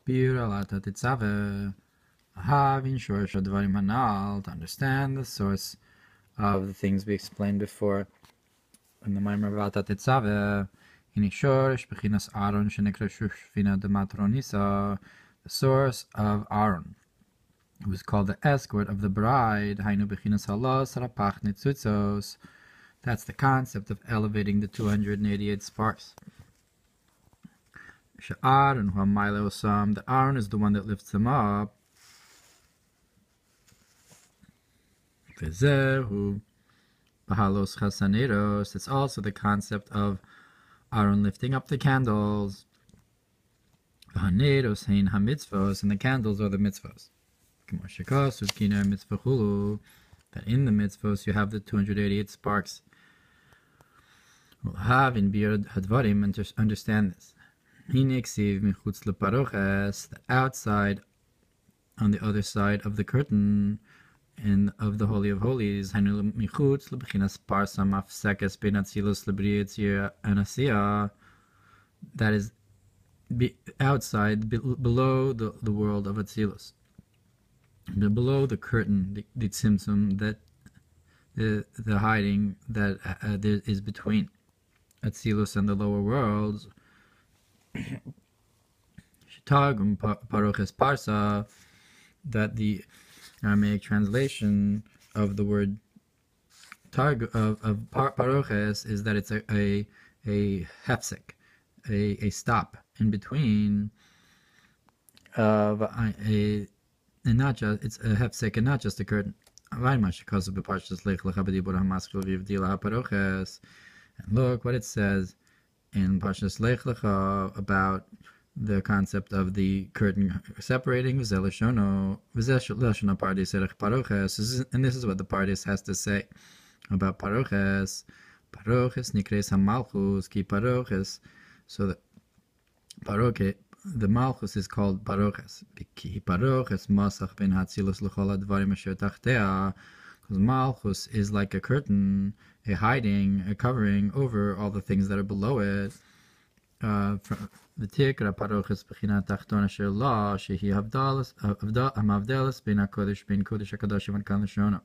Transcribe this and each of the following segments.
Biur Tizaveh, having Shorish Advarim Hanal, to understand the source of the things we explained before in the Mamar Vaata Tezaveh, in Shorish Bechinas Aaron Shenekra Shushvina de Matronisa, the source of Aaron, who is called the escort of the bride, Hainu Bechinas Halos Rapach Nitzutzos. That's the concept of elevating the 288 sparks. Aaron, the Aaron is the one that lifts them up. It's also the concept of Aaron lifting up the candles. And the candles are the mitzvahs. That in the mitzvahs you have the 288 sparks. We'll have in Biur Hadvarim and just understand this. The outside, on the other side of the curtain, and of the Holy of Holies, that is outside, below the world of Atzilus, below the curtain, the tzimtzum, that the hiding that there is between Atzilus and the lower worlds. That the Aramaic translation of the word paroches is that it's a hefsek, a stop in between, and not just it's a hefsek and not just a curtain. And look what it says in Parshas Lech Lecha about the concept of the curtain separating, and this is what the Pardes has to say about Paroches. Paroches nikres hamalchus ki paroches. So the paroche, the malchus is called paroches. Ki paroches masach ben hatzilus l'chol advarim asher tachtea. Because malchus is like a curtain, a hiding, a covering over all the things that are below it. The tikra paroches b'china tachtona asher la shehi havdalas hamavdalas ben hakodesh hakadoshim and kan l'shona.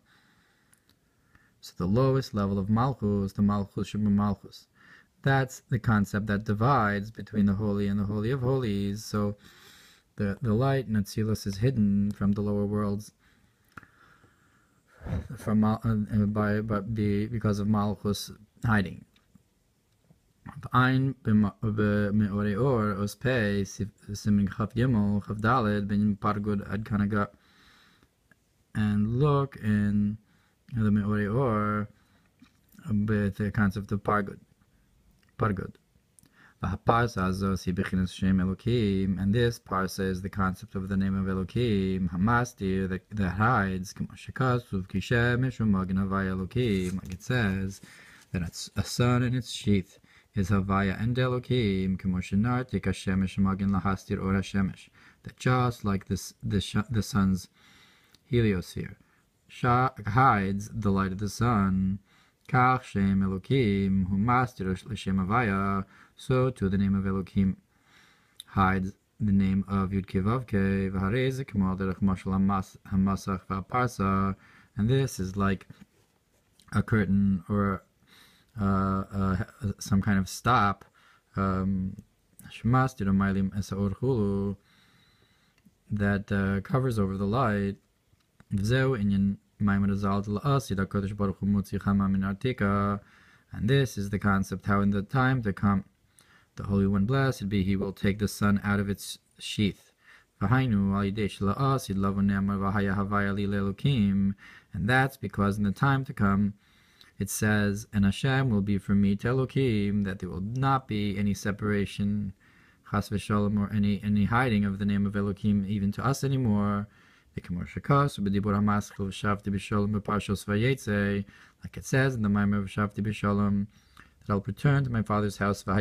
So the lowest level of malchus, the malchus sheba malchus, that's the concept that divides between the holy and the holy of holies. So the light in Atzilus is hidden from the lower worlds because of malchus hiding. And look in the Me'orei with the concept of pargud. And this parsa is the concept of the name of Elokim, Hamastir, that hides, like it says, that a sun in its sheath is Havaya and Elokim, that just like the sun's heliosphere hides the light of the sun, so too the name of Elokim hides the name of Yud-Kei Vav-Kei, and this is like a curtain or some kind of stop that covers over the light. And this is the concept how in the time to come the Holy One, blessed be He, will take the sun out of its sheath. And that's because in the time to come it says, and Hashem will be for me to Elokim, that there will not be any separation, chas v'shalom, or any hiding of the name of Elokim even to us anymore. Like it says in the Mamar of Shavti B'Shalom, that I'll return to my father's house, that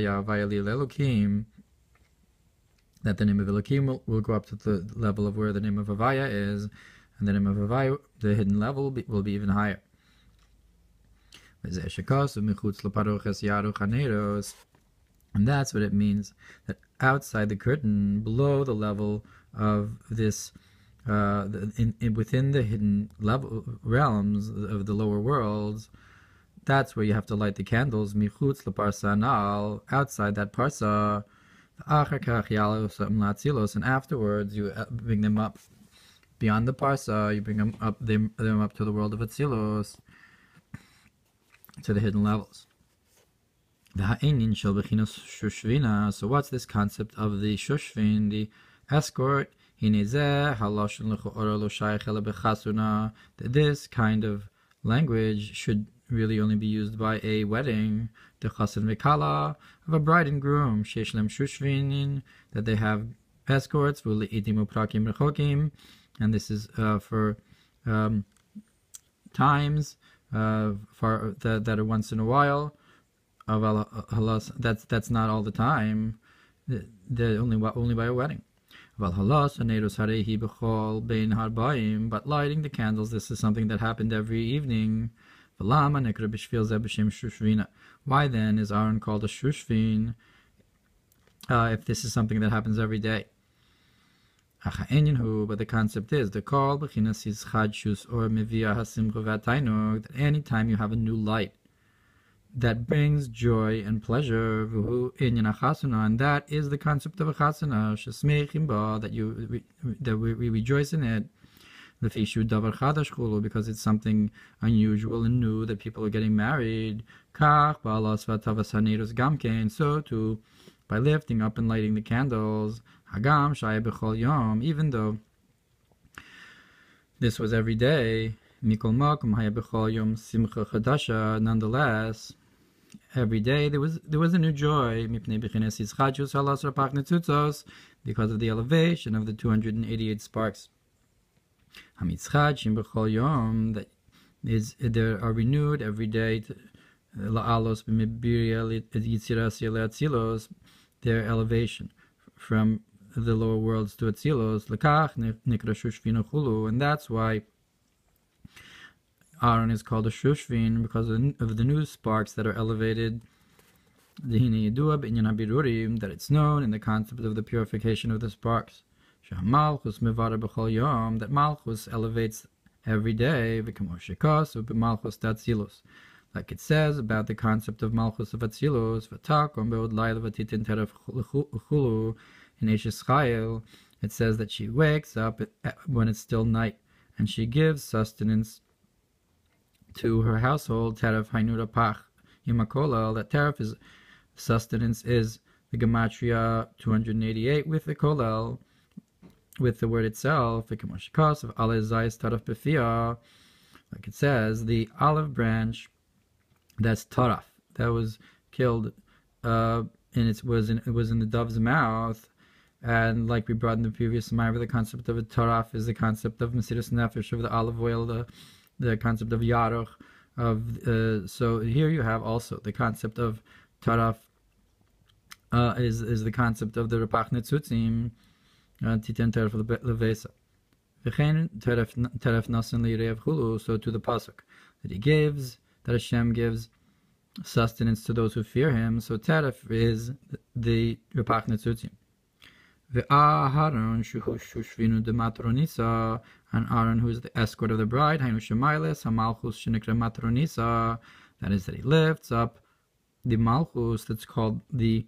the name of Elokim will go up to the level of where the name of Havaya is, and the name of Havaya, the hidden level, will be even higher. And that's what it means, that outside the curtain, below the level of this, within the hidden level realms of the lower worlds. That's where you have to light the candles. Michutz leparsa anal, outside that parsa. And afterwards you bring them up beyond the parsa. You bring them up to the world of Atzilos, to the hidden levels. So what's this concept of the shushvin, the escort? That this kind of language should really only be used by a wedding, the chasen v'kala, of a bride and groom, sheishlem shushvinin, that they have escorts, and this is for times that are once in a while. That's not all the time. They're only by a wedding. But lighting the candles, this is something that happened every evening. Why then is Aaron called a shushvin if this is something that happens every day? But the concept is the call that anytime you have a new light that brings joy and pleasure, and that is the concept of a chasana, that we rejoice in it, because it's something unusual and new that people are getting married. So too, by lifting up and lighting the candles, even though this was every day, nonetheless, every day there was a new joy, because of the elevation of the 288 sparks that there are renewed every day, their elevation from the lower worlds to Atzilos, and that's why Aaron is called a shushvin, because of the new sparks that are elevated. That it's known in the concept of the purification of the sparks. That Malchus elevates every day, like it says about the concept of Malchus of Atzilos. In Eshes Chayil, it says that she wakes up when it's still night, and she gives sustenance to her household. Teref Hainura Pach Yimakolal, that Teref is sustenance is the gematria 288 with the kolel, with the word itself, like it says, the olive branch that's taraf, that was killed, and it was in the dove's mouth. And like we brought in the previous Mamar, the concept of a taraf is the concept of Mesiras Nefesh, of the olive oil, the concept of yaruch, so here you have also the concept of taraf, is the concept of the Repach Netzutzim, Titen Teref Levesa. Teref Nasan Lirev Hulu, so to the Pasuk, that he gives, that Hashem gives sustenance to those who fear him. So Teref is the Repach Netzutzim. Ve'aharon shuhu shushvinu de matronisa, and Aaron, who is the escort of the bride, Hainu Shemailes, Hamalchus Shenikra Matronisa, that is, that he lifts up the Malchus, that's called the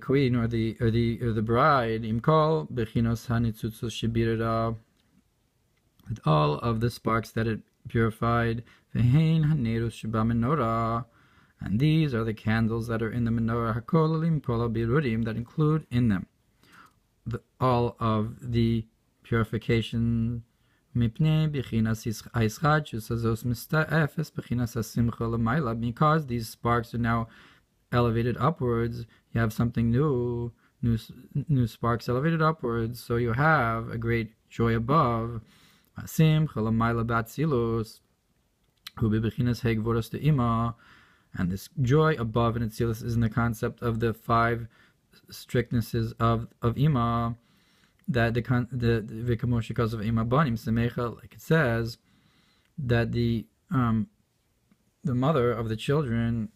queen or the bride, Imkol Bechinos Hanitzutzus Shibirada, with all of the sparks that it purified, Vehein Hanerus Sheba Menorah, and these are the candles that are in the menorah, Hakolalim Kola Birudim, that include in them all of the purification. Because these sparks are now elevated upwards, you have something new sparks elevated upwards, so you have a great joy above. And this joy above in Atzilus is in the concept of the 5 strictnesses of Ima, that the Vikamoshikos of Ima Banim Semecha, like it says, that the mother of the children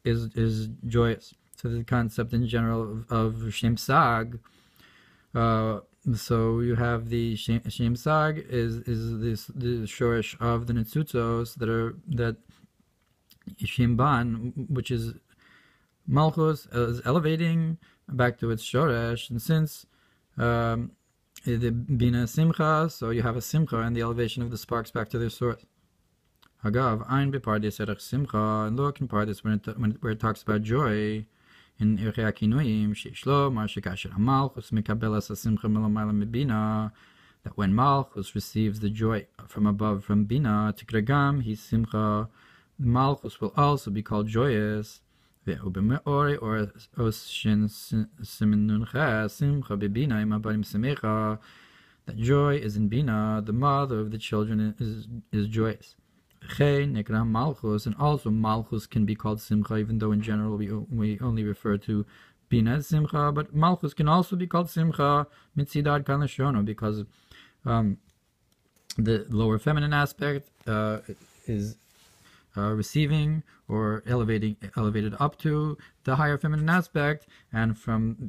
is joyous. So to the concept in general of Shem Sag. So you have the Shem Sag is the shorish of the Netzutzos that Shem Ban, which is Malchus, is elevating back to its shoresh, and since the Bina Simcha, so you have a Simcha and the elevation of the sparks back to their source. Hagav ein bepardis erech Simcha, and look in Pardis where it talks about joy in Irchei HaKinuim, Sheishlo Mar Shekasher HaMalchus Mekabelas HaSimcha Melamayla Mebina, that when Malchus receives the joy from above from Bina, Tikragam Hi Simcha, Malchus will also be called joyous. Ve'ubemeori or Oshin Simen Nuncha Simcha Bebina Imabarim Semecha, that joy is in Bina, the mother of the children is joyous. Nekra Malchus, and also Malchus can be called Simcha, even though in general we only refer to Bina as Simcha, but Malchus can also be called Simcha Mitzidad Kalashono, because the lower feminine aspect is receiving or elevated up to the higher feminine aspect, and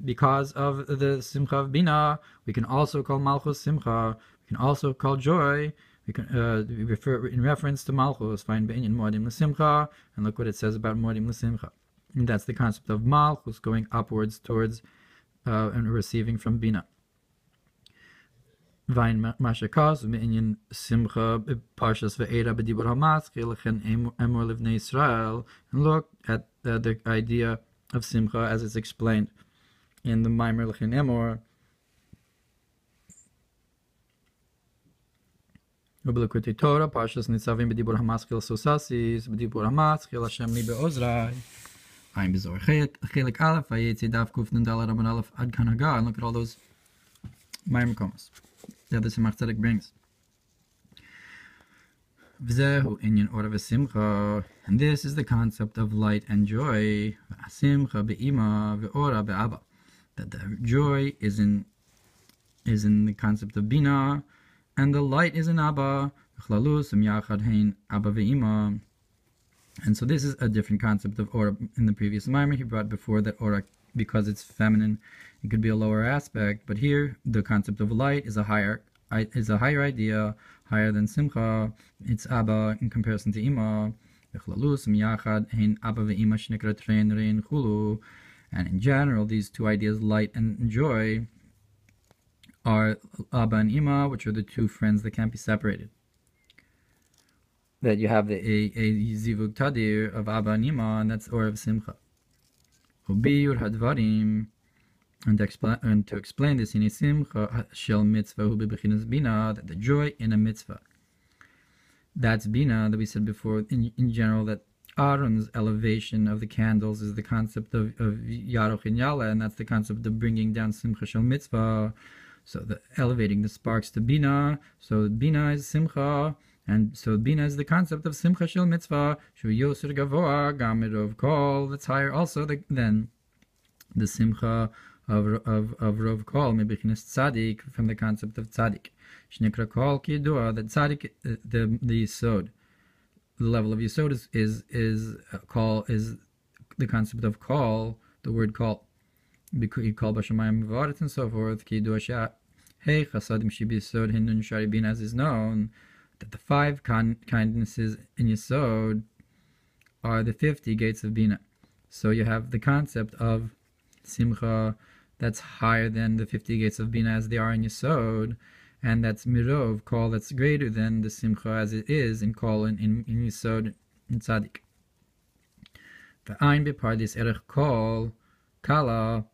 because of the Simcha of Bina, we can also call Malchus Simcha. We can also call joy. We can refer in reference to Malchus, find Be'inyan Moedim L'Simcha, and look what it says about Moedim L'Simcha. And that's the concept of Malchus going upwards towards and receiving from Bina. Vain Mashakas Be'inyan Simcha Parshas Ve'era B'dibur HaMatzchil Chen Emor Livnei Israel, and look at the idea of Simcha as it's explained in the Mamer Chen Emor. Torah, Parshas Nitzavim B'dibur HaMatzchil Sosasis, B'dibur HaMatzchil Hashem Li Be'ozrai. I'm Bezor Chelik Aleph, Vayetzi Daf Kuf Nundal Rabban Aleph Ad Kan Haga, and look at all those Mamer Komas that the Tzedek brings. V'zehu Inyan Ora V'Simcha, and this is the concept of light and joy. Simcha Be'ima Ve'ora Be'aba, that the joy is in the concept of Bina, and the light is in Abba, and so this is a different concept of Ora. In the previous Mamar, he brought before that Ora, because it's feminine, it could be a lower aspect, but here the concept of light is a higher idea, higher than Simcha. It's Abba in comparison to Ima. And in general, these two ideas, light and joy, are Abba and Ima, which are the two friends that can't be separated. That you have a zivug tadir of Abba and Ima, and that's Or of Simcha. Biyaur hadvarim, and to explain this, in Simcha shel mitzvah hu bebechinas bina, that the joy in a mitzvah, that's bina, that we said before in general, that Aaron's elevation of the candles is the concept of Yaroch and Yala, and that's the concept of bringing down Simcha shel mitzvah. So elevating the sparks to Bina. So Bina is Simcha, and so Bina is the concept of Simcha Shel Mitzvah. Shu Yosur Gavoa Gamirov Kol. That's higher also than the Simcha of Rov Kol, Mebichinas Tzadik, from the concept of Tzadik. Shnekra Kol Kidua, that Tzadik, the Yisod, the level of Yisod is the concept of Kol, the word Kol. Because call Bashamayim Varet and so forth, Ki Duasha, Hey Chasadim Shibisod Hindun Sharibin, as is known, that the 5 kindnesses in Yisod are the 50 gates of Bina. So you have the concept of Simcha that's higher than the 50 gates of Bina as they are in Yisod, and that's Mirov, Kol, that's greater than the Simcha as it is in Kol in Yisod and Tzadik. V'ayin bepardis erech Kol Kala.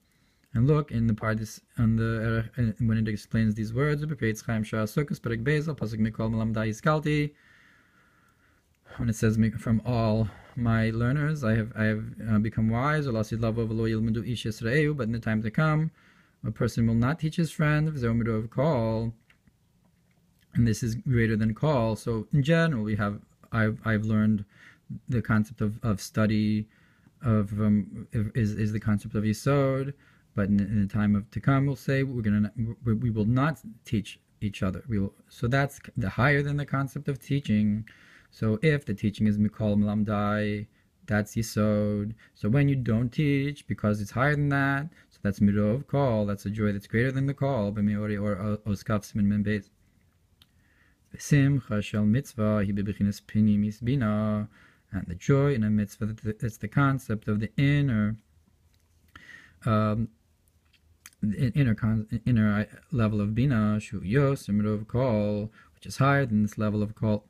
And look in the part on the when it explains these words, when it says from all my learners I have become wise, but in the time to come a person will not teach his friend, of call, and this is greater than call. So in general I've learned the concept of study of is the concept of Yisod. But in the time to come, we'll say we will not teach each other. So that's the higher than the concept of teaching. So if the teaching is Mikol Melamdai that's Yisod. So when you don't teach, because it's higher than that, so that's Mirov Kol, that's a joy that's greater than the Kol, B'meori or Oskaf Simin Men Beis. Simcha Shel Mitzvah, Hi Bebechinas Pinimis Bina, and the joy in a mitzvah, that's the concept of the inner level of Bina, Shu Yos, Mirov Kol, which is higher than this level of Kol.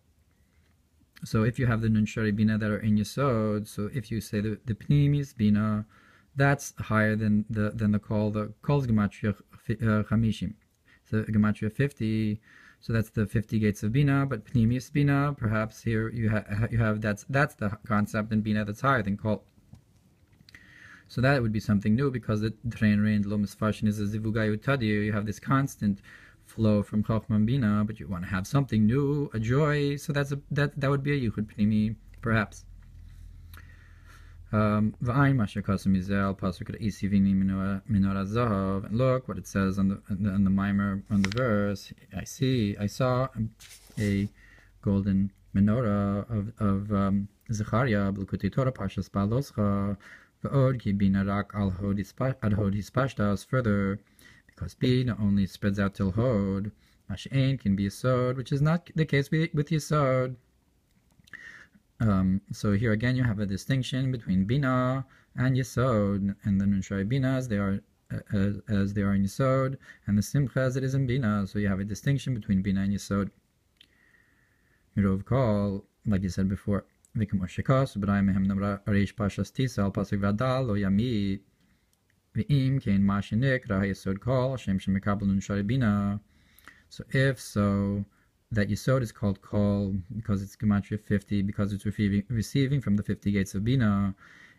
So if you have the Nun Shari Bina that are in Yesod, so if you say the Pnimis Bina, that's higher than the Kol. The Kol's Gematria Chamishim. So Gematria 50, so that's the 50 gates of Bina, but Pnimis Bina, perhaps here you have that's the concept in Bina that's higher than Kol. So that would be something new, because the Train Rain Lo Misfashin is a Zivugayu Tadir. You have this constant flow from Chochmah Bina, but you want to have something new, a joy. So that would be a Yichud Pnimi, perhaps. And look what it says on the Mamer, on the verse. I saw a golden menorah of Zechariah, B'Likutei Torah, Parshas Ba'aloscha, V'od ki bina rak al hod hispashtas, further, because Bina only spreads out till Hod. Mash'ain can be Yesod, which is not the case with Yesod. So here again you have a distinction between Bina and Yesod, and the Nun Shari Bina as they are in Yesod, and the Simcha as it is in Bina. So you have a distinction between Bina and Yesod. Mirov Kol, like you said before, Vikum Oshikas, B'rai Mehem Namra Arish Parshas Tisa, Al Pasuk Vadal, Lo Yamid. So if so, that Yesod is called Kol because it's Gematria 50, because it's receiving from the 50 gates of Bina.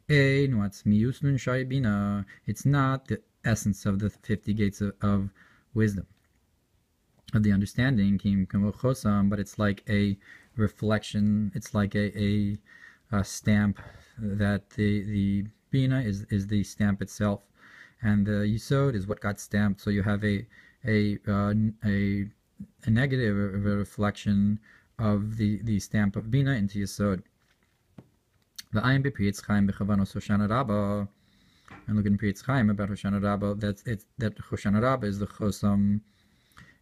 It's not the essence of the 50 gates of wisdom, of the understanding, but it's like a reflection, it's like a stamp, that the Bina is the stamp itself, and the Yesod is what got stamped. So you have a negative, a reflection of the stamp of Bina into Yesod. And look in Pri Etz Chaim about Hoshana Rabbah, that Hoshana Rabbah is the Chosam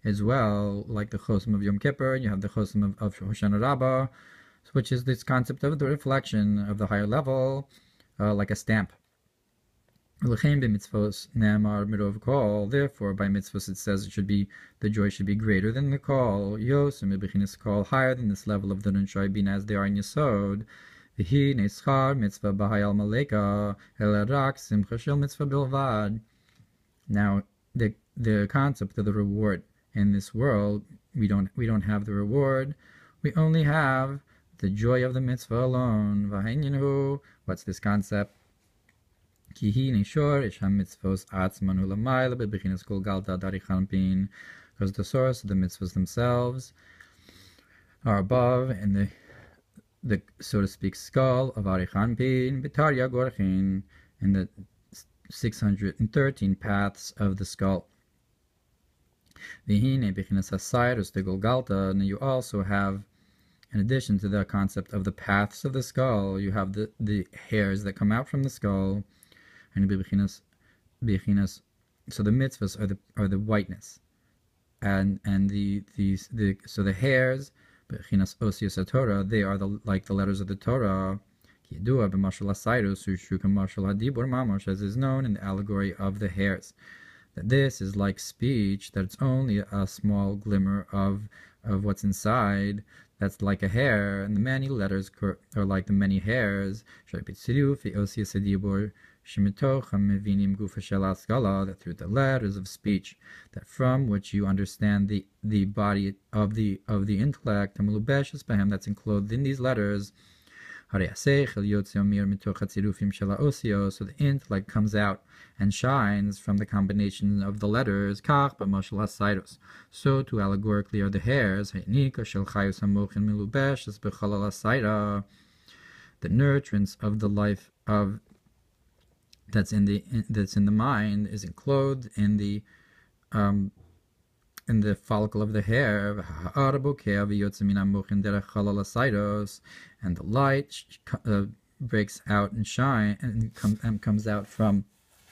as well, like the Chosam of Yom Kippur. You have the Chosam of Hoshana Rabbah, which is this concept of the reflection of the higher level, like a stamp. Therefore, by mitzvos it says the joy should be greater than the call. Call higher than this level of the Nun Shari Bina as they are in Yesod. Now, the concept of the reward in this world, we don't have the reward. We only have the joy of the mitzvah alone. What's this concept? Because the source of the mitzvahs themselves are above in the so to speak skull of Arichanpin, B'tarya Gorchin, in the 613 paths of the skull. And you also have, in addition to the concept of the paths of the skull, you have the hairs that come out from the skull. And so the mitzvahs are the whiteness, and so the hairs, bechinas osios Hatorah, they are like the letters of the Torah. As is known in the allegory of the hairs, that this is like speech, that it's only a small glimmer of what's inside. That's like a hair, and the many letters are like the many hairs. That through the letters of speech, that from which you understand the body of the intellect, that's enclosed in these letters. So the intellect comes out and shines from the combination of the letters. So too allegorically are the hairs. The nurturance of the life of that's in the mind is enclosed in the follicle of the hair, and the light breaks out and shine and comes out from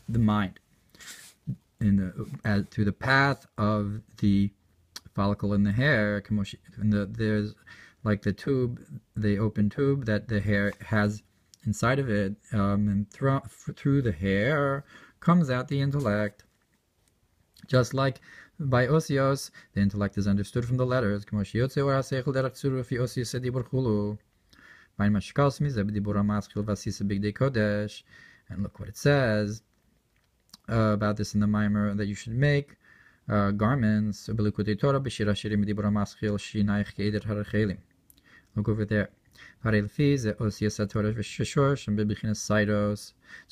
the mind through the path of the follicle in the hair. There's like the open tube that the hair has inside of it, and through the hair comes out the intellect. Just like by osios, the intellect is understood from the letters. And look what it says about this in the Mamer, that you should make garments. Look over there. So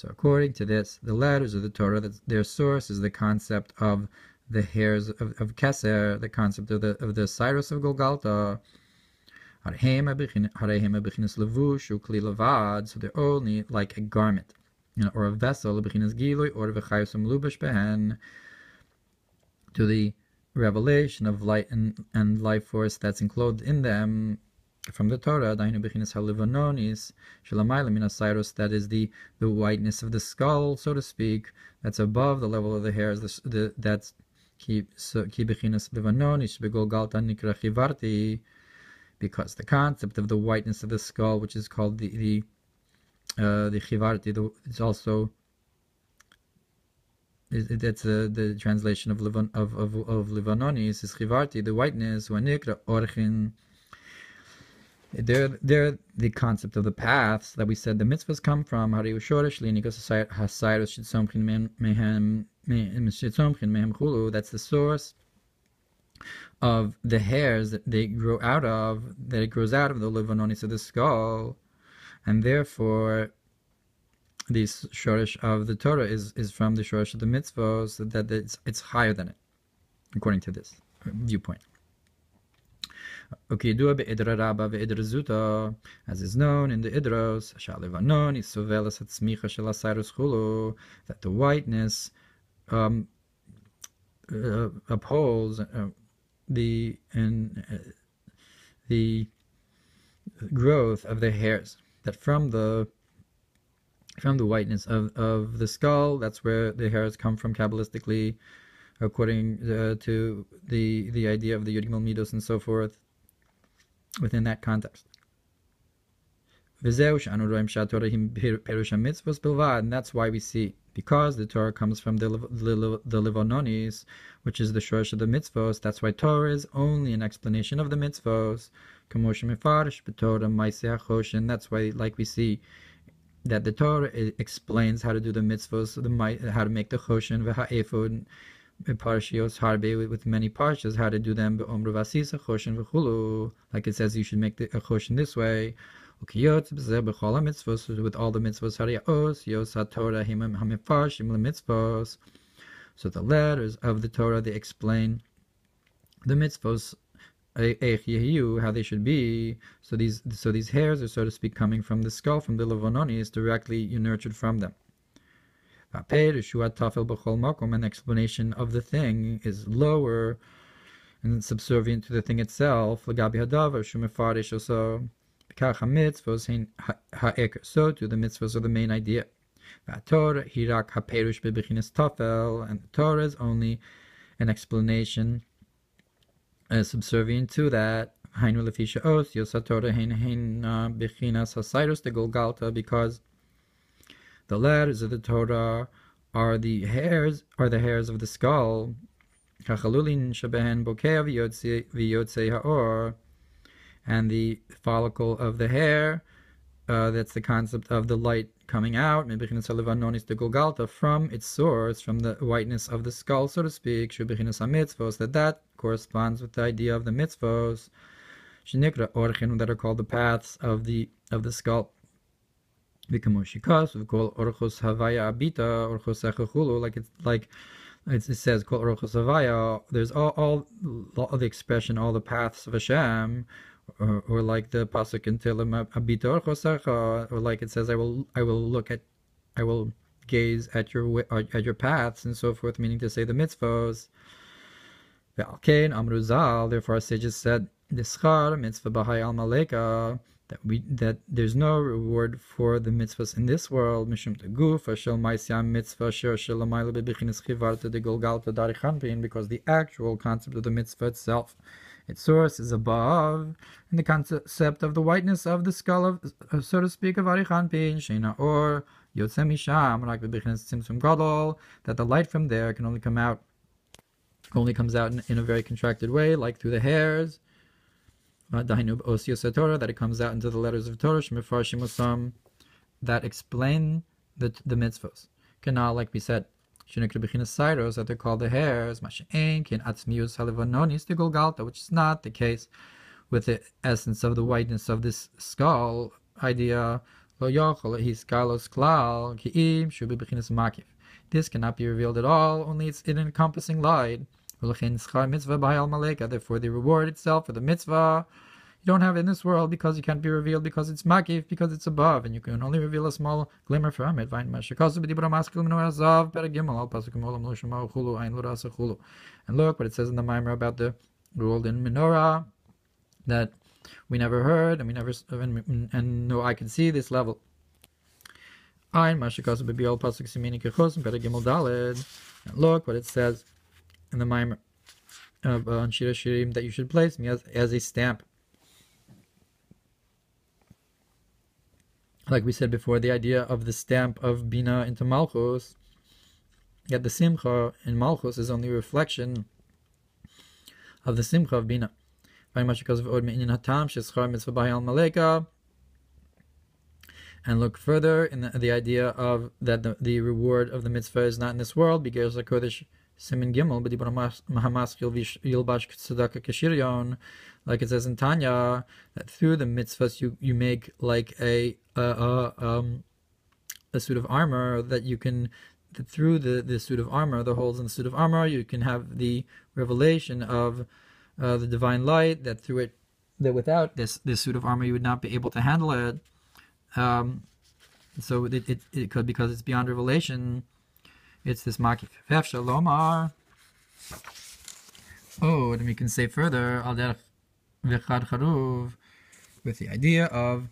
according to this, the letters of the Torah, their source is the concept of the hairs of Keser, the concept of the Cyrus of Golgotha. So they're only like a garment, or a vessel, to the revelation of light and life force that's enclosed in them from the Torah. That is the whiteness of the skull, so to speak, that's above the level of the hairs. That's because the concept of the whiteness of the skull, which is called the chivarti, it's also that's the translation of Livanonis is chivarti, the whiteness. They're the concept of the paths that we said the mitzvahs come from. That's the source of the hairs that they grow out of, that it grows out of the Livanonis of the skull, and therefore the shorish of the Torah is from the shorish of the mitzvahs, so that it's higher than it, according to this viewpoint. Okay, as is known in the Idros, that the whiteness upholds the growth of the hairs, that from the whiteness of the skull, that's where the hairs come from kabbalistically, according to the idea of the Yud Gimel Midos and so forth, within that context. And that's why we see, because the Torah comes from the Livanonis, which is the shorish of the mitzvos, that's why Torah is only an explanation of the mitzvos. That's why, like we see, that the Torah explains how to do the mitzvos, how to make the choshen, v'ha'efod, Parshios harbe, with many parshas, how to do them, like it says you should make the choshen this way. With all the mitzvos, so the letters of the Torah, they explain the mitzvos, how they should be. So these hairs are, so to speak, coming from the skull, from the Livanonis, directly you nurtured from them. An explanation of the thing is lower and subservient to the thing itself. So to the mitzvahs are the main idea. And the Torah is only an explanation subservient to that. Because the letters of the Torah are the hairs of the skull, and the follicle of the hair, that's the concept of the light coming out, from its source, from the whiteness of the skull, so to speak, that corresponds with the idea of the mitzvos, that are called the paths of the skull. Like it says, there's all the expression, all the paths of Hashem, or like the pasuk in Tehillim, abita orchosecha, or like it says, I will gaze at your paths and so forth, meaning to say the mitzvos. Therefore our sages said, the schar mitzvah b'hai al maleka, that there's no reward for the mitzvahs in this world, because the actual concept of the mitzvah itself, its source is above, and the concept of the whiteness of the skull of, so to speak, of Arichan Pin, Sheina or Yotze Misham, that the light from there can only comes out in a very contracted way, like through the hairs. That it comes out into the letters of Torah, that explain the mitzvahs. Canal, like we said, that they're called the hairs, which is not the case with the essence of the whiteness of this skull idea. This cannot be revealed at all, only it's in encompassing light. Therefore, the reward itself for the mitzvah you don't have it in this world, because you can't be revealed, because it's makif, because it's above, and you can only reveal a small glimmer from it. And look what it says in the Mamer about the golden menorah that we never heard, and no eye can see this level. And look what it says in the Mamar on Shira Shirim, that you should place me as a stamp. Like we said before, the idea of the stamp of Bina into Malchus, that the Simcha in Malchus is only a reflection of the Simcha of Bina. And look further in the idea of that the reward of the mitzvah is not in this world, because Simin Gimel, like it says in Tanya, that through the mitzvahs you make like a suit of armor, that you can, that through the suit of armor, the holes in the suit of armor, you can have the revelation of the divine light, that through it, that without this suit of armor you would not be able to handle it. So it could, because it's beyond revelation. It's this makif. Oh, and we can say further, with the idea of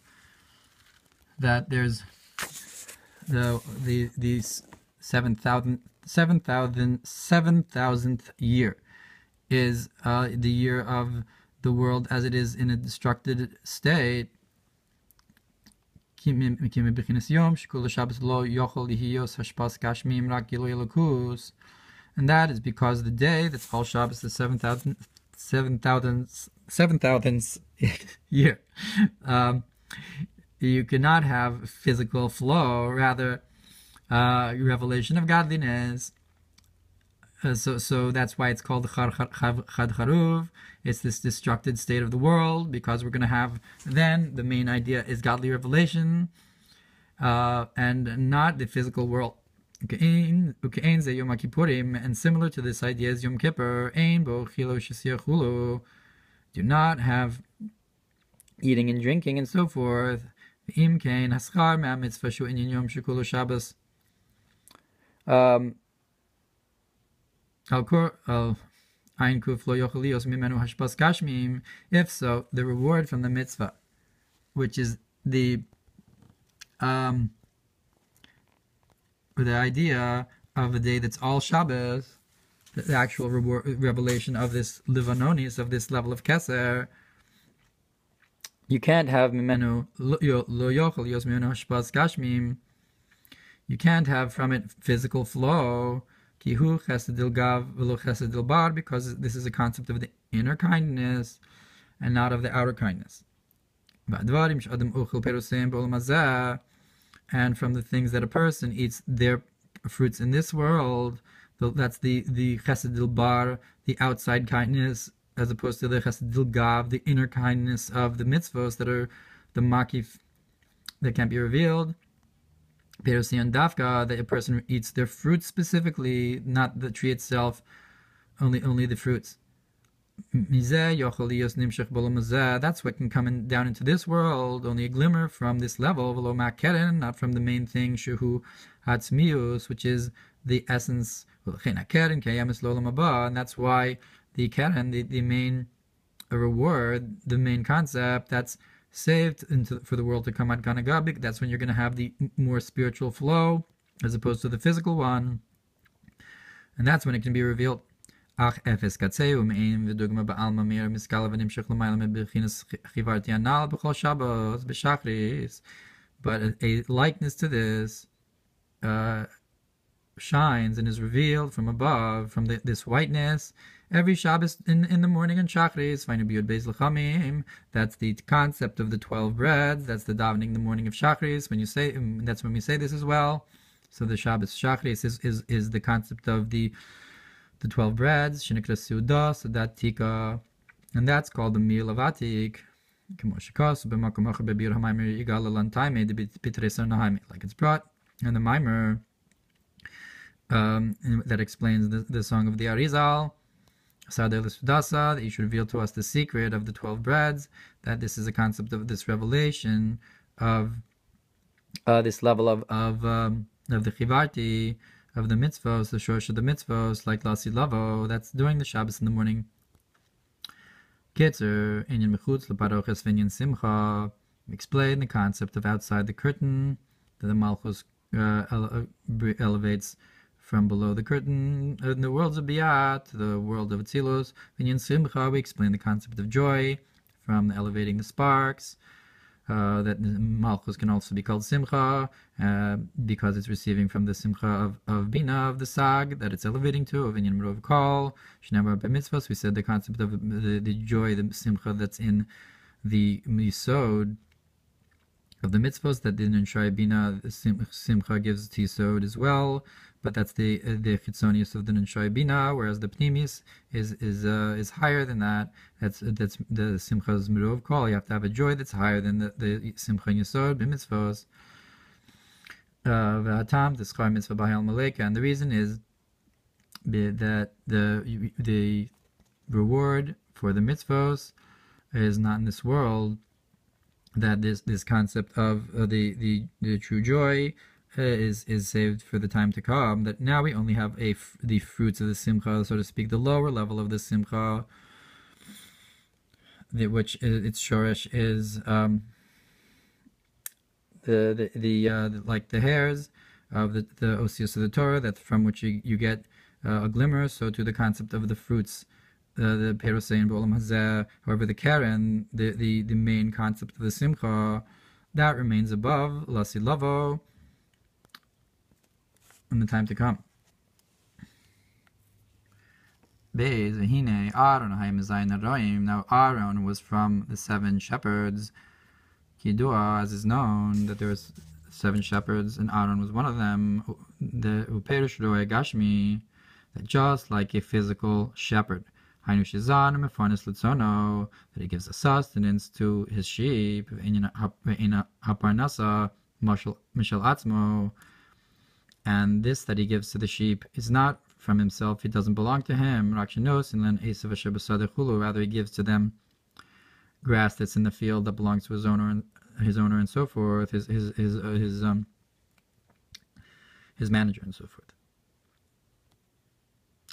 that there's the 7,000th year is the year of the world as it is in a destructed state. And that is because the day that's called Shabbos, the 7,000th year, you cannot have physical flow, rather revelation of godliness. So that's why it's called the Chad Charuv. It's this destructed state of the world, because we're going to have then the main idea is godly revelation, and not the physical world. And similar to this idea is Yom Kippur. Do not have eating and drinking and so forth. If so, the reward from the mitzvah, which is the idea of a day that's all Shabbos, the actual revelation of this Livanonis, of this level of Keser, you can't have mimenu lo yochel yos mimenu hashpas gashmim. You can't have from it physical flow. Kihu chesedil gav v'lo chesedil bar, because this is a concept of the inner kindness and not of the outer kindness. And from the things that a person eats, their fruits in this world, that's the chesedil bar, the outside kindness, as opposed to the chesedil gav, the inner kindness of the mitzvos that are the makif, that can't be revealed. Perusi and dafka, that a person eats their fruits specifically, not the tree itself, only the fruits. That's what can come down into this world, only a glimmer from this level, not from the main thing, shuhu hatzmius, which is the essence, and that's why the keren, the main reward, the main concept, that's saved for the world to come out Ganagabik. That's when you're going to have the more spiritual flow as opposed to the physical one. And that's when it can be revealed. But a likeness to this shines and is revealed from above, from this whiteness, every Shabbos in the morning and Shachris. לחמים. That's the concept of the 12 breads. That's the davening in the morning of Shachris. That's when we say this as well. So the Shabbos Shachris is the concept of the 12 breads. Shinekra Seudah, Sadat Tika, and that's called the meal of Atik. Like it's brought in the Mamer. That explains the song of the Arizal, that you should reveal to us the secret of the 12 breads, that this is a concept of this revelation of this level of the chivarti, of the mitzvos, the shorsh of the mitzvos, like lasi lavo, that's during the Shabbos in the morning. Kitzer, inyan mechutz leparoches v'inyan simcha, explain the concept of outside the curtain, that the malchus elevates from below the curtain in the worlds of Biat, the world of Atzilus. In Simcha, we explain the concept of joy from elevating the sparks. That Malchus can also be called Simcha because it's receiving from the Simcha of Bina, of the Sag, that it's elevating to, of Inyan Merov Kol. Shnei Mitzvahs, we said the concept of the joy, the Simcha that's in the Yisod of the mitzvahs, that the Nunshai Bina, Simcha gives to Yisod as well. But that's the chitzonius of the Nunshai Bina, whereas the pnimis is higher than that. That's the simcha's merov kol. You have to have a joy that's higher than the simcha yesod b'mitzvos. V'atam t'schar mitzvah b'hayal maleka, and the reason is that the reward for the mitzvos is not in this world. That this concept of the true joy is saved for the time to come. That now we only have the fruits of the simcha, so to speak, the lower level of the simcha, which its shoresh is like the hairs of the osios of the Torah, that from which you get a glimmer. So to the concept of the fruits, the perosein b'olam hazeh. However, the karen, the main concept of the simcha, that remains above lasi lavo in the time to come. Now Aaron was from the 7 shepherds. Kidua, as is known, that there was 7 shepherds, and Aaron was one of them. The Uperush Roe Gashmi, that just like a physical shepherd, that he gives a sustenance to his sheep, and this that he gives to the sheep is not from himself, it doesn't belong to him. Rather, he gives to them grass that's in the field that belongs to his owner and so forth, his manager and so forth,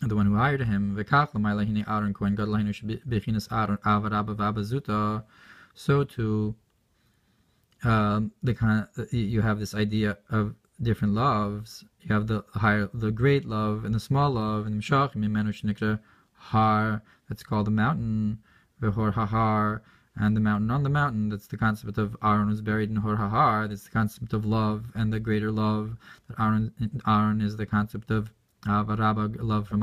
the one who hired him. So too, you have this idea of different loves. You have the great love and the small love, and har, that's called the mountain, v'hor hahar, and the mountain on the mountain. That's the concept of Aaron was buried in hor hahar. That's the concept of love and the greater love. That Aaron is the concept of Avarabag, love from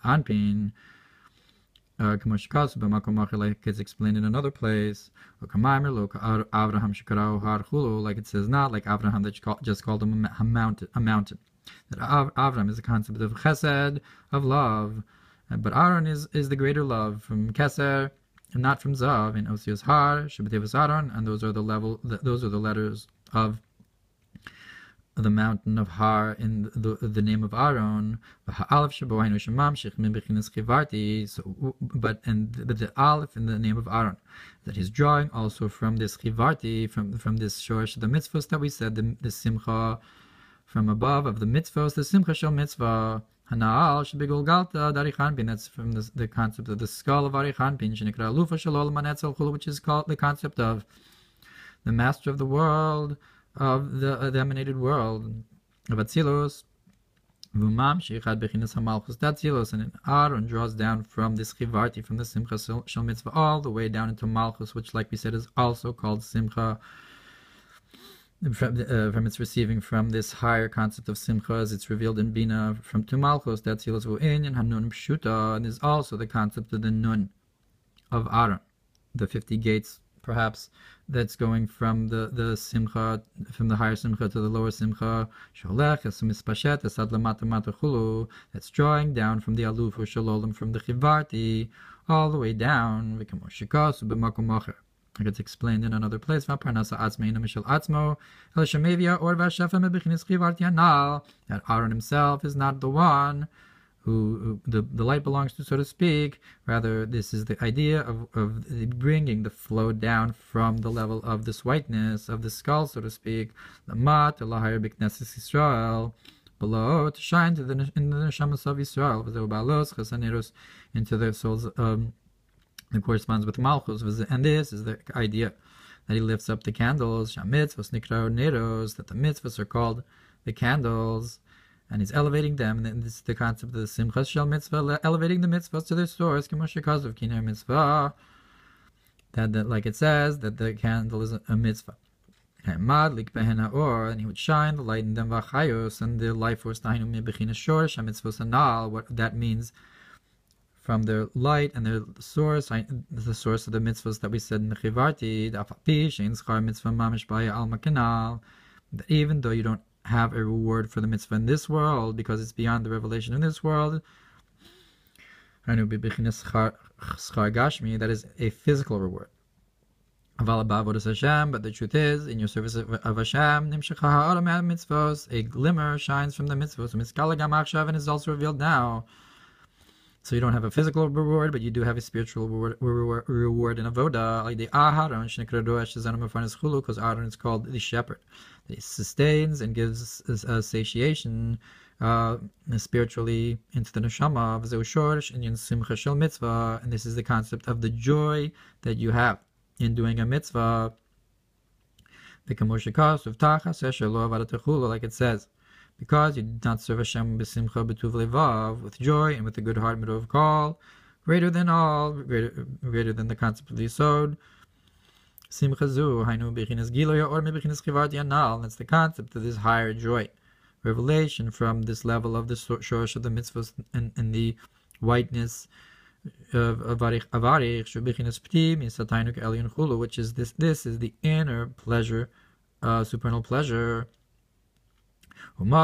Anpin. Like it's explained in another place. Like it says, not like Avraham that just called him a mountain. That Avram is the concept of chesed, of love, but Aaron is the greater love from Keser and not from Zav. In Osios Har, Shabbatevas Aaron, and those are the letters of the mountain of Har in the name of Aaron. But the Aleph in the name of Aaron, that he's drawing also from this chivarti, from this shorish, the mitzvos that we said, the simcha from above of the mitzvos, the simcha shel mitzvah. Hana'al shebigolgalta darichanpin. That's from the concept of the skull of arichanpin, shenikra lufa shalol manetzel chulu, which is called the concept of the master of the world, of the emanated world, of Atzilus. V'mamshich ad bechinas hamalchus d'Atzilus, and Aaron draws down from this chivarti, from the simcha shel mitzvah, all the way down into malchus, which, like we said, is also called simcha, from its receiving from this higher concept of simcha as it's revealed in Bina, from to malchus d'Atzilus v'inyan hanun pshuta, and is also the concept of the nun of Aaron, the 50 gates, perhaps, that's going from the simcha, from the higher simcha to the lower simcha, that's drawing down from the aluf or shalolim, from the chivarti, all the way down. Like it's explained in another place, that Aaron himself is not the one who the light belongs to, so to speak. Rather, this is the idea of bringing the flow down from the level of this whiteness of the skull, so to speak, below, to shine in the neshamas of Yisrael, into their souls, that corresponds with Malchus. And this is the idea that he lifts up the candles, that the mitzvahs are called the candles, and he's elevating them. And this is the concept of the simcha shel mitzvah, elevating the mitzvahs to their source, mitzvah, that like it says, that the candle is a mitzvah. And he would shine the light in them, Haga'os, and the life force, what that means, from their light and their source, the source of the mitzvahs that we said in the chivarti, that even though you don't have a reward for the mitzvah in this world, because it's beyond the revelation in this world, that is a physical reward. But the truth is, in your service of Hashem, a glimmer shines from the mitzvahs, and is also revealed now. So you don't have a physical reward, but you do have a spiritual reward in avoda. Because Aaron is called the shepherd. He sustains and gives satiation spiritually into the neshama. And this is the concept of the joy that you have in doing a mitzvah. Like it says, because you did not serve Hashem b'simcha b'tuv levav, with joy and with a good heart, middle call, greater than all, greater than the concept of the yisod. Simcha zu hainu bechinas giloy or bechinas chivarti anal. That's the concept of this higher joy, revelation from this level of the shorosh of the mitzvahs and the whiteness of avarich bechinas ptim isatainu elyon chulu, which is this. This is the inner pleasure, supernal pleasure. This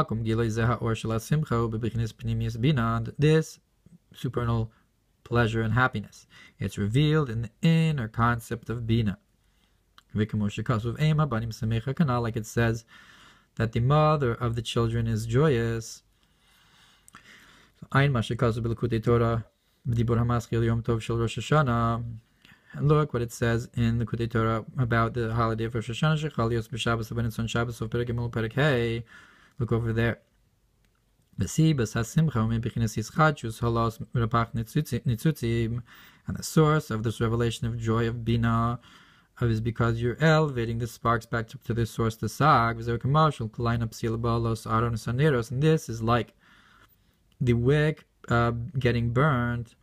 supernal pleasure and happiness, it's revealed in the inner concept of Bina. Like it says that the mother of the children is joyous. And look what it says in the Kutei Torah about the holiday of Rosh Hashanah. Look over there. And the source of this revelation of joy of Bina is because you're elevating the sparks back to the source, the Sag. And this is like the wick getting burned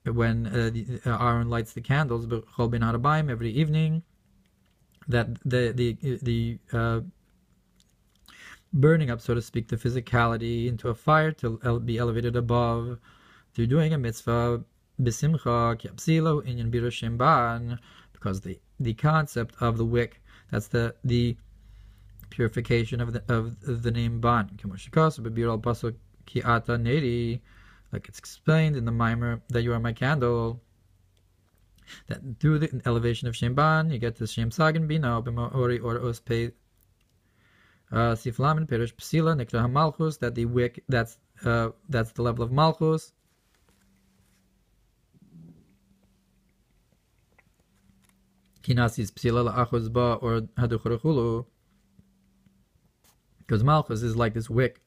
when Aaron lights the candles every evening. That the burning up, so to speak, the physicality into a fire to be elevated above through doing a mitzvah b'simcha ki'apsilo inyan birashim ban, because the concept of the wick, that's the purification of the name ban, like it's explained in the Mamer, that you are my candle, that through the elevation of Shem ban you get to Shem Sagan Bina Ori or Ospei Siflam and Perish Psila Nikra Malchus, that the wick, that's the level of Malchus. Kinasis Psila La'achuz Ba or Haduchurachulu, because Malchus is like this wick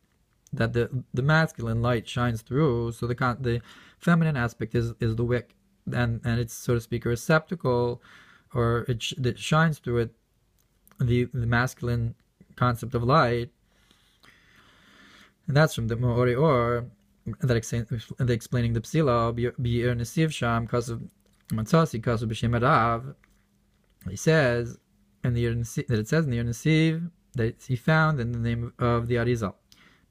that the masculine light shines through, so the feminine aspect is the wick, and it's, so to speak, a receptacle, or it shines through it the masculine concept of light. And that's from the Ma'ori Or, that explaining the Psila, Bi'er Nesiv Sham, because of Matzasi, because of B'Shem Arav. He says, that it says in the Yer Nesiv, that he found in the name of the Arizal.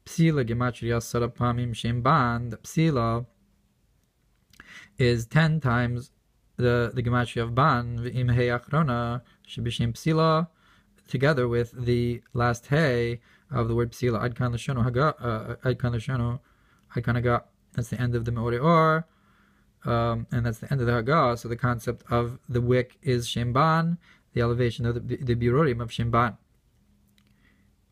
Psila Gematria Sarapamim Shem Ban, the Psila is 10 times the Gematria of Ban, V'im Hei Achrona, Sheb'Shem Psila, together with the last Hey of the word Psila, Adkan Lashonu Adkan Haga. That's the end of the Me'ori Or, and that's the end of the Haga'os. So the concept of the wick is Shemban, the elevation of the Biurim of Shemban.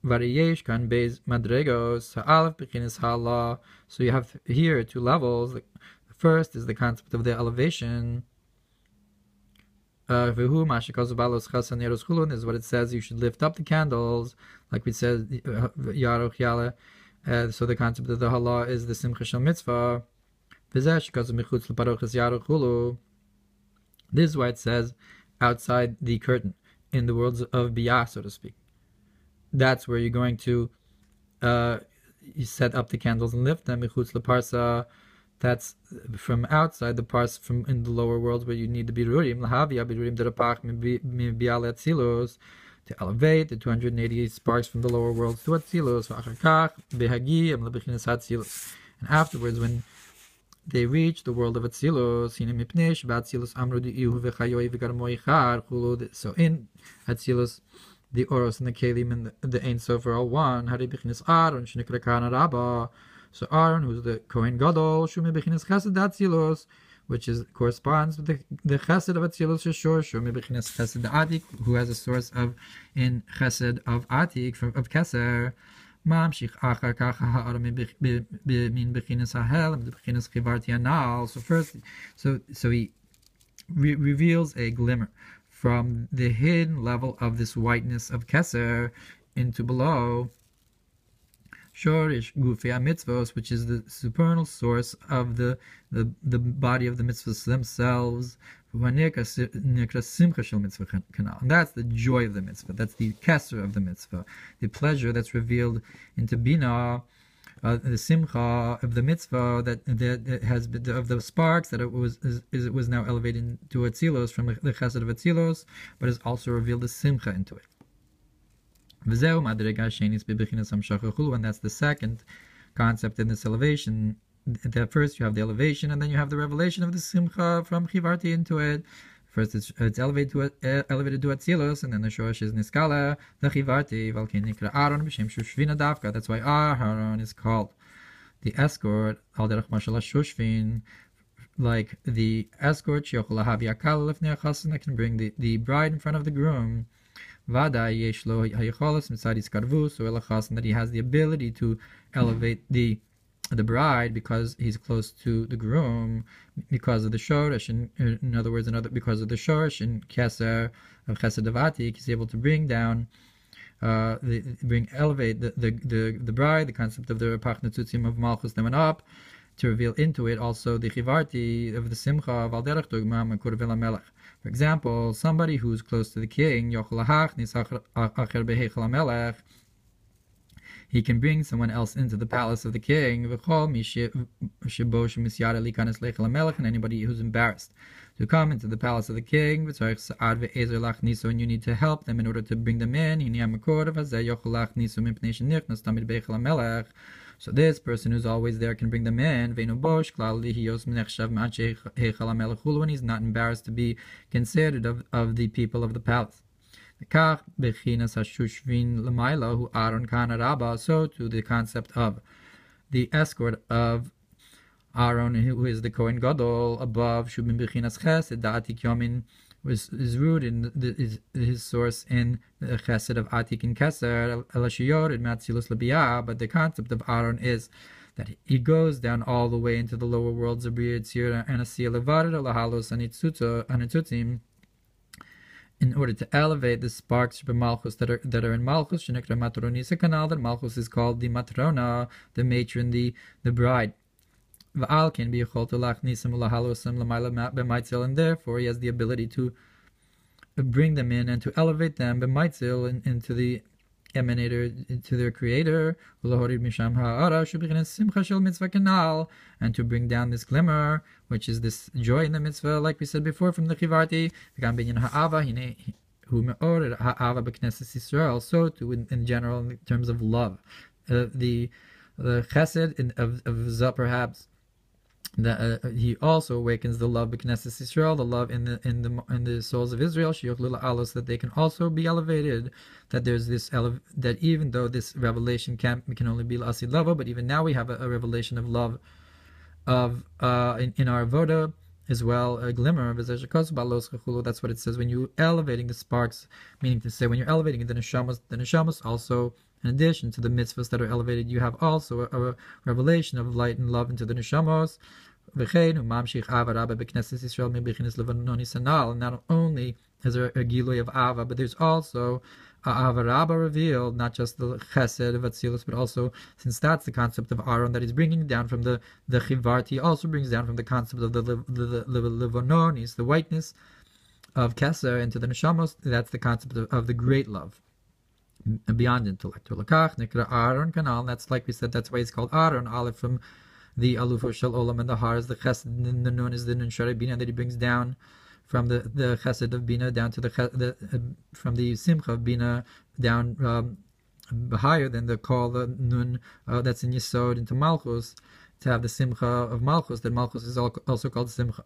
Variyesh kan beis madregos ha'alef b'chinas ha'ala. So you have here 2 levels. The first is the concept of the elevation. V'hu ma'shekaz balos chasan yeros chulun is what it says. You should lift up the candles, like we said, yaroch yale. So the concept of the hala is the simcha shel mitzvah. V'zeh shekaz michutz l'parochas yaroch chulu. This is why it says outside the curtain, in the worlds of biyah, so to speak. That's where you're going to you set up the candles and lift them. Michutz l'parsa. That's from outside the parsa, from in the lower worlds where you need the birurim. Lahavia birurim derapach mibial atzilos, to elevate the 288 sparks from the lower worlds to atzilos. V'achakach behagi am lebechinas atzilos. And afterwards, when they reach the world of atzilos, hine mipnei shebatzilos amru di'ihu v'chayoi v'garmoi char chulu. So in atzilos, the oros and the kelim and the Ein Sof are all one. Hari b'chinas Aaron shenikra kana rabba. So Aaron, who's the Kohen Gadol, Shumei b'chinas Chesed Atzilos, which corresponds with the Chesed of Atzilos Shishur, Shumei b'chinas Chesed Atik, who has a source in Chesed of Atik of Keser. Mamshich achar kach ha'ara min b'chinas Hahel and b'chinas Chivarti Anal. So first, so he reveals a glimmer from the hidden level of this whiteness of Keser into below Shorish Gufei HaMitzvos, which is the supernal source of the body of the mitzvahs themselves. And that's the joy of the mitzvah. That's the keser of the mitzvah, the pleasure that's revealed into Bina, the simcha of the mitzvah that has been, of the sparks that it was now elevated to Atzilos from the chesed of Atzilos, but has also revealed the simcha into it. And that's the second concept in this elevation. At first you have the elevation, and then you have the revelation of the simcha from chivarti into it. First it's elevated to Atzilos, and then the shoresh is niskala, the chivarti, nikra Aaron b'shem shushvina davka. That's why Aaron is called the escort, al derech mashal shushvin, like the escort, sheyochol lahavi akal lefnei chasen, that can bring the bride in front of the groom. Vada yeshlo hayicholos mitzad iskarvu, so elachas, and that he has the ability to elevate the bride because he's close to the groom, because of the shoresh. In other words, because of the shoresh in keser of chesed avatik, he's able to bring down, elevate the bride, the concept of the pach netzutzim of malchus that went up, to reveal into it also the chivarti of the simcha of al derech dogma makur v'lamelech. For example, somebody who's close to the king, he can bring someone else into the palace of the king, and anybody who's embarrassed to come into the palace of the king, and you need to help them in order to bring them in. So this person who's always there can bring them in, when he's not embarrassed to be considered of the people of the palace. So to the concept of the escort of Aaron, who is the Kohen Gadol above, is rooted in his source in the chesed of Atik and Keser, but the concept of Aaron is that he goes down all the way into the lower worlds of Bria, Tzir, and Asiyah Levarid, Lahalos, and Itzutzim, in order to elevate the sparks of Malchus that are in Malchus, Shenekra Matronisa Kanal, that Malchus is called the Matrona, the matron, the bride. And therefore he has the ability to bring them in and to elevate them into the emanator, to their creator, and to bring down this glimmer, which is this joy in the mitzvah, like we said before from the Chivarti. So too in general, in terms of love, the chesed of Zah, perhaps, that he also awakens the love b'knesses Yisrael, the love in the souls of Israel, so that they can also be elevated. That there's this that even though this revelation can only be l'asid lava, but even now we have a revelation of love of in our avoda as well, a glimmer of. That's what it says when you elevating the sparks, meaning to say when you're elevating the neshamos also, in addition to the mitzvahs that are elevated, you have also a revelation of light and love into the neshamos. And not only is there a gilui of ava, but there's also ava rabba revealed, not just the chesed of atzilus, but also, since that's the concept of Aaron that he's bringing down from the chivarti, also brings down from the concept of the levononis, the whiteness of keser, into the neshamos. That's the concept of the great love beyond intellect. Aaron canal. That's like we said. That's why it's called Aaron. Aleph from the alufo shel olam, and the har is the chesed, and the nun is the nun shara bina that he brings down from the chesed of bina down to from the simcha of bina down higher than the call, the nun that's in yesod into malchus, to have the simcha of malchus. That malchus is also called simcha.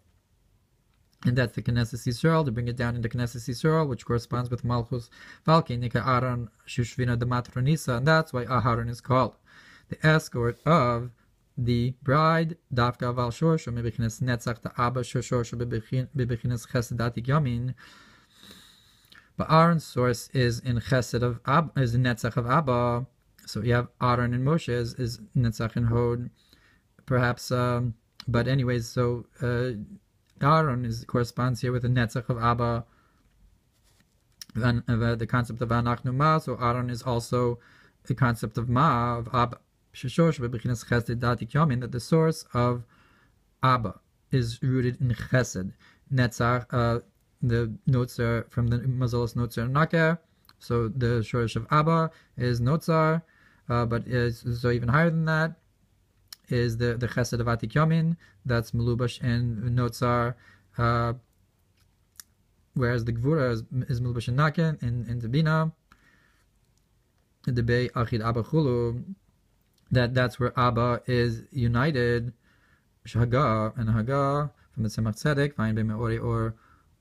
And that's the Knesset Yisrael, to bring it down into Knesset Yisrael, which corresponds with Malchus. Valki Nika Aaron Shushvina the Matronisa, and that's why Aharon is called the escort of the bride. Davka Val Shorsho Mebechines Netzach the Abba Shorsho Bebechines Chesedatik Yamin. But Aaron's source is in Chesed of Abba, is in Netzach of Abba. So you have Aaron and Moshe is Netzach and Hod, perhaps. But anyways, so. Aaron corresponds here with the Netzach of Abba, and the concept of Anachnu Ma. So Aaron is also the concept of Ma, of Abba. That the source of Abba is rooted in Chesed. Netzach, the notes are from the Mazolos Notzer Naker. So the shorish of Abba is Notzar, but so even higher than that is the chesed of Atik Yamin, that's Melubash and Notzar, whereas the Gvura is Melubash and Naken in the Bina, the Bei Achid Abba Chulu, that's where Abba is united, Haga'os, and Haga'os from the Tzemach Tzedek, find Bei Me'orei Or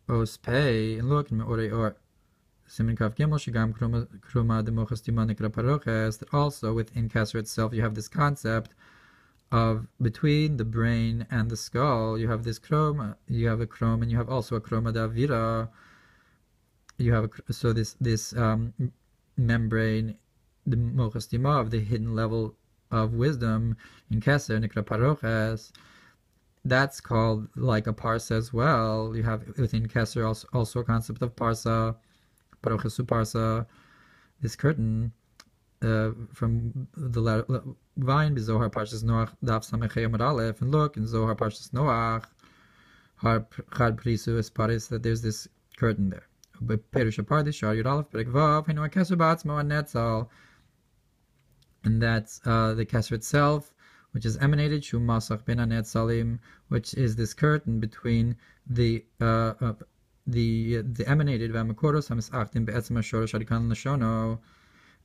Os Pei, and look in Me'orei Or Simin Kaf Gimel Shigam Kruma Demochas Tima Nikra Paroches, that also within Keser itself you have this concept of between the brain and the skull, you have this chroma, you have a chrome, and you have also a chroma davira. You have this membrane, the mochas tima, of the hidden level of wisdom in Keser Nikra Paroches. That's called like a parsa as well. You have within Keser also a concept of parsa, Parochesu parsa, this curtain. From the Vine Zohar Parshas Noach Daf Samechei Amud Aleph, and look in Zohar Parshas Noach Chad Prisu Esparis, that there's this curtain there. Perush Apardi Shar Yud Aleph Perek Vav Hinu HaKeser Ba'atzmo HaNetzal, and that's the Keser itself, which is emanated Shu Masach Ben HaNetzalim, which is this curtain between the emanated V'Amakoros HaMisachtim Be'etzem HaShorosh Harikan Lashono.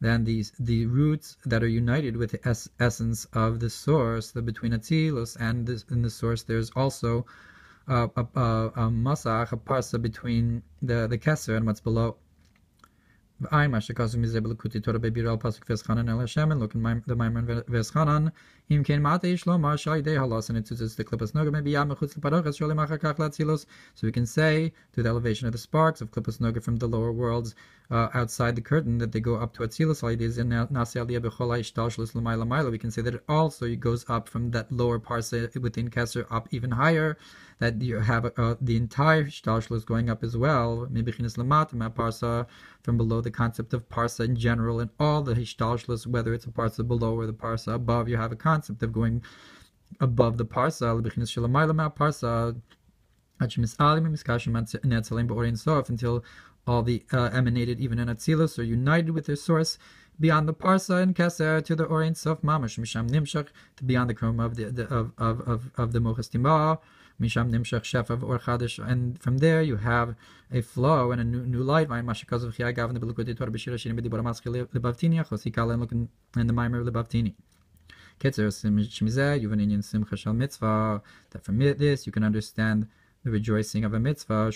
Then the roots that are united with the essence of the source, the between Atzilus and the source, there's also a masach, a parsa between the keser and what's below. Look in the Mamer Veschanan. Im Ken Mate Shlomar Shai De Halos, and it's just the Klippos Noga maybe Yamachutz Parochas Sholim Achakach Latzilos. So we can say to the elevation of the sparks of Klippos Noga from the lower worlds outside the curtain, that they go up to Atzilus. We can say that it also goes up from that lower parsa within Keser up even higher. That you have the entire Shtalshlus going up as well. Mebichinas Lamatim Parsa, from below, the concept of Parsa in general, and all the Shtalshlus, whether it's a Parsa below or the Parsa above, you have a concept of going above the Parsa. Mebichinas Shalamayla Parsa, until all the emanated even in Atzilus, are united with their source beyond the Parsa and Keser to the Orient Sof Mamash Misham Nimshach, to beyond the Chrome of the Mochas Timah, Misham Nimshach Shef of Or Chadash, and from there you have a flow and a new light. And the Mamer Libavtini. That from this you can understand the rejoicing of a mitzvah.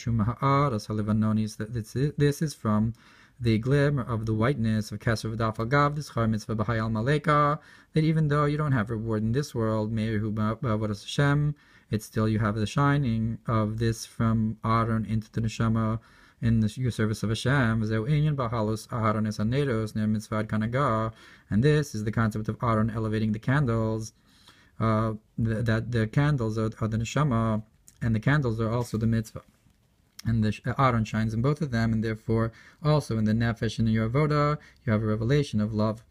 This is from the glimmer of the whiteness of Keser V'Daf Agav, this Char Mitzvah B'Hayal Maleka, that even though you don't have reward in this world, Me'erhu B'Avodas Hashem, it's still you have the shining of this from Aaron into the Neshama in the service of Hashem. And this is the concept of Aaron elevating the candles, that the candles are the Neshama, and the candles are also the mitzvah. And the Aaron shines in both of them, and therefore also in the Nefesh and the Avodah, you have a revelation of love.